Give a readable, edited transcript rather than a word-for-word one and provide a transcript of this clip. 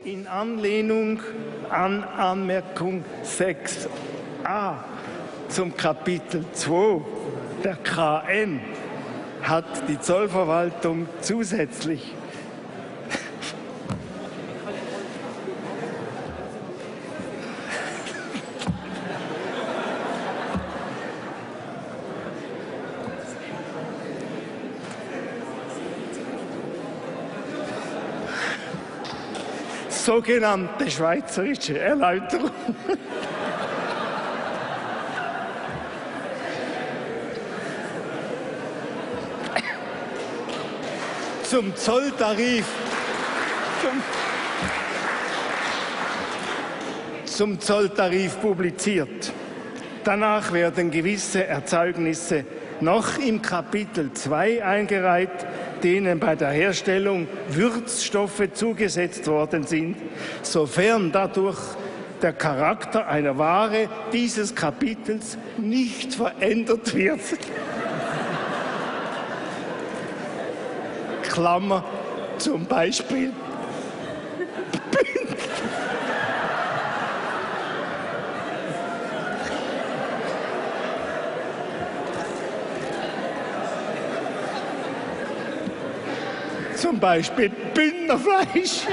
In Anlehnung an Anmerkung 6a zum Kapitel 2 der KN hat die Zollverwaltung zusätzlich sogenannte schweizerische Erläuterung zum Zolltarif publiziert. Danach werden gewisse Erzeugnisse noch im Kapitel 2 eingereiht, denen bei der Herstellung Würzstoffe zugesetzt worden sind, sofern dadurch der Charakter einer Ware dieses Kapitels nicht verändert wird. Klammer, zum Beispiel Bündnerfleisch.